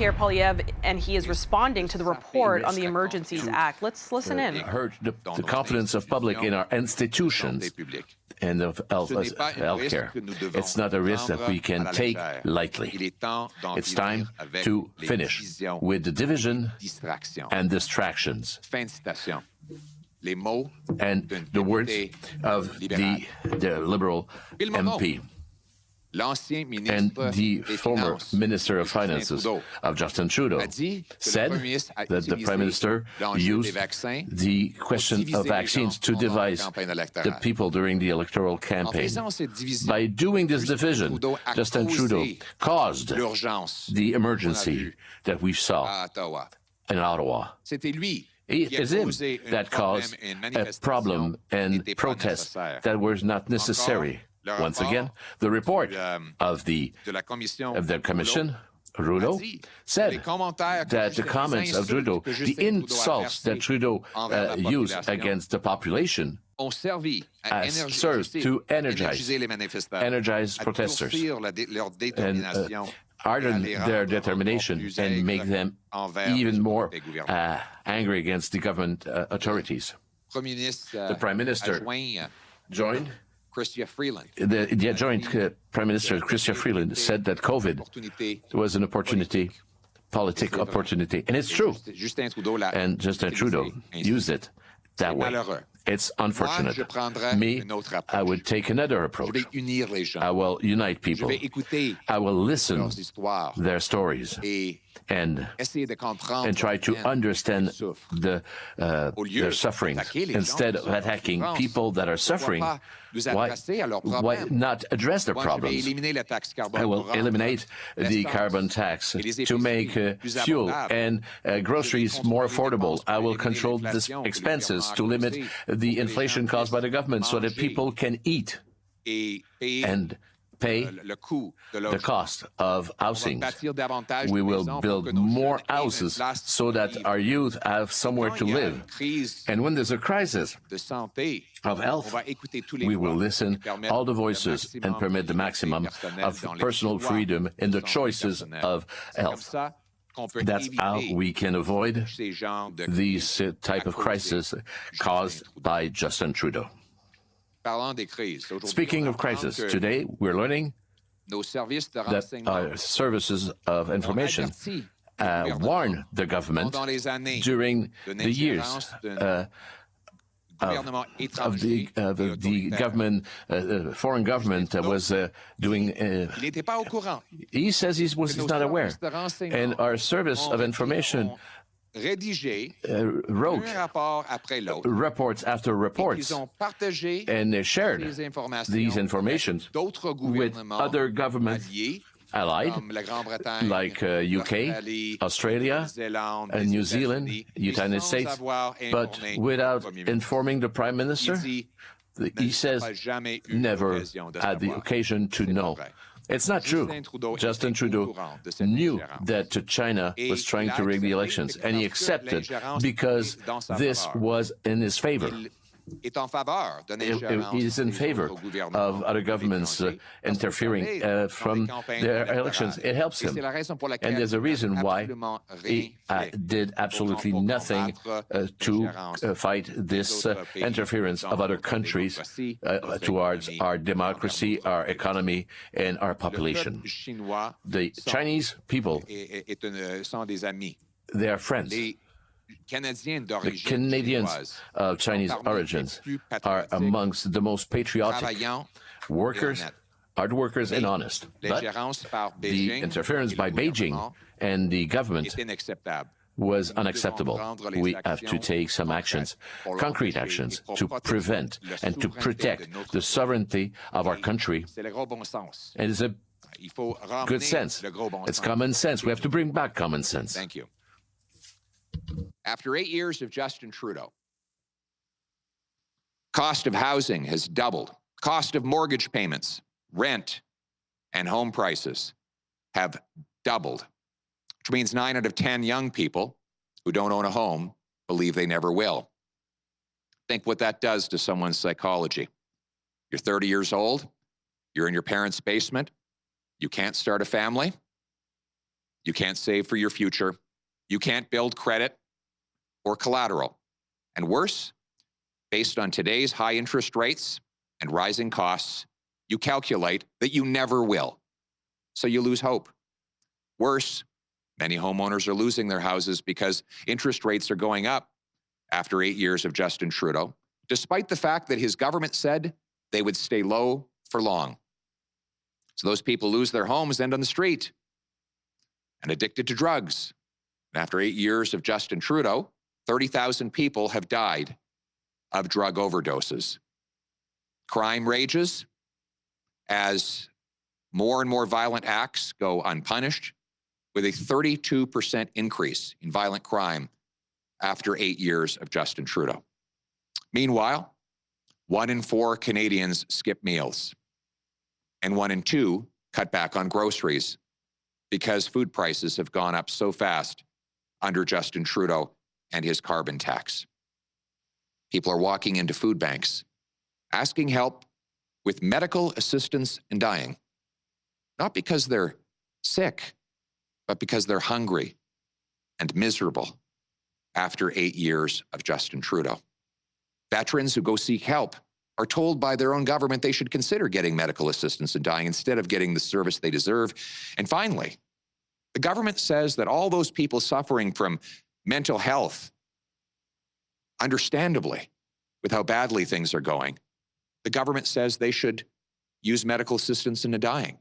Pierre Polievre, and he is responding to the report on the Emergencies Act. Let's listen in. Hurt the confidence of public in our institutions and of healthcare. It's not a risk that we can take lightly. It's time to finish with the division and distractions. And the words of the Liberal MP. And the former Minister of Finances of Justin Trudeau said that the Prime Minister used the question of vaccines to divide the people during the electoral campaign. By doing this division, Justin Trudeau caused the emergency that we saw in Ottawa. It is him that caused a problem and protests that were not necessary. Once again, the report of the Commission, Trudeau, said that the comments of Trudeau, the insults that Trudeau used against the population, served to energize protesters and harden their determination and make them even more angry against the government authorities. The Prime Minister joined. The joint Prime Minister Chrystia Freeland said that COVID was an opportunity, political opportunity, and it's true. And Justin Trudeau used it that way. It's unfortunate. Me, I would take another approach. I will unite people. I will listen their stories and try to understand their sufferings. Instead of attacking people that are suffering, why not address their problems? I will eliminate the carbon tax to make fuel and groceries more affordable. I will control the expenses to limit the inflation caused by the government so that people can eat and pay the cost of housing. We will build more houses so that our youth have somewhere to live. And when there's a crisis of health, we will listen all the voices and permit the maximum of personal freedom in the choices of health. That's how we can avoid these type of crisis caused by Justin Trudeau. Speaking of crisis, today we're learning that our services of information warned the government during the years of the government, foreign government was doing. He says he's not aware, and our service of information wrote reports after reports, and they shared these information with other government allied, like UK, Australia, and New Zealand, United States, but without informing the Prime Minister. He says never had the occasion to know. It's not true. Justin Trudeau knew that China was trying to rig the elections, and he accepted because this was in his favor. He is in favor of other governments interfering from their elections. It helps him. And there's a reason why he did absolutely nothing to fight this interference of other countries towards our democracy, our economy, and our population. The Chinese people, they are friends. The Canadians of Chinese origins are amongst the most patriotic workers, hard workers, and honest. But the interference by Beijing and the government was unacceptable. We have to take some actions, concrete actions, to prevent and to protect the sovereignty of our country. And it's a good sense. It's common sense. We have to bring back common sense. Thank you. After 8 years of Justin Trudeau, cost of housing has doubled. Cost of mortgage payments, rent, and home prices have doubled, which means 9 out of 10 young people who don't own a home believe they never will. Think what that does to someone's psychology. You're 30 years old, you're in your parents' basement, you can't start a family, You can't save for your future. You can't build credit or collateral. And worse, based on today's high interest rates and rising costs, you calculate that you never will. So you lose hope. Worse, many homeowners are losing their houses because interest rates are going up after 8 years of Justin Trudeau, despite the fact that his government said they would stay low for long. So those people lose their homes, end on the street, and addicted to drugs. And after 8 years of Justin Trudeau, 30,000 people have died of drug overdoses. Crime rages as more and more violent acts go unpunished, with a 32% increase in violent crime after 8 years of Justin Trudeau. Meanwhile, 1 in 4 Canadians skip meals, and 1 in 2 cut back on groceries because food prices have gone up so fast under Justin Trudeau and his carbon tax. People are walking into food banks, asking help with medical assistance in dying, not because they're sick, but because they're hungry and miserable after 8 years of Justin Trudeau. Veterans who go seek help are told by their own government they should consider getting medical assistance in dying instead of getting the service they deserve. And finally, the government says that all those people suffering from mental health, understandably, with how badly things are going, the government says they should use medical assistance in dying.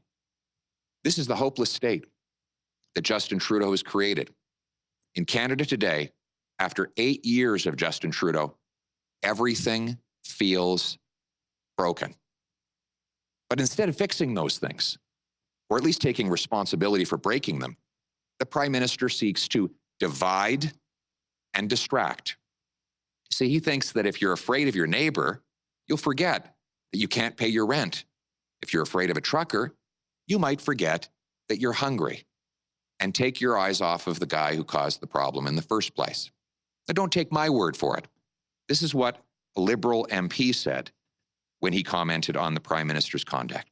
This is the hopeless state that Justin Trudeau has created. In Canada today, after 8 years of Justin Trudeau, everything feels broken. But instead of fixing those things, or at least taking responsibility for breaking them, the Prime Minister seeks to divide and distract. See, he thinks that if you're afraid of your neighbor, you'll forget that you can't pay your rent. If you're afraid of a trucker, you might forget that you're hungry and take your eyes off of the guy who caused the problem in the first place. Now, don't take my word for it. This is what a Liberal MP said when he commented on the Prime Minister's conduct.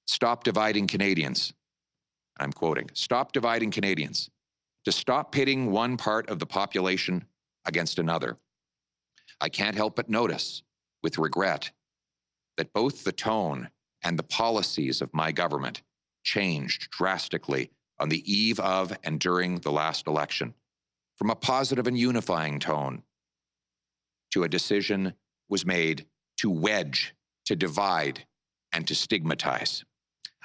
Stop dividing Canadians. I'm quoting, stop dividing Canadians. To stop pitting one part of the population against another. I can't help but notice, with regret, that both the tone and the policies of my government changed drastically on the eve of and during the last election, from a positive and unifying tone to a decision was made to wedge, to divide, and to stigmatize.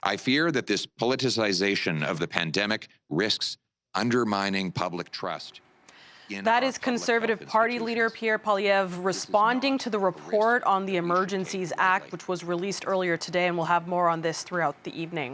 I fear that this politicization of the pandemic risks undermining public trust. That is Conservative Party leader Pierre Polievre responding to the report on the Emergencies Act, which was released earlier today, and we'll have more on this throughout the evening.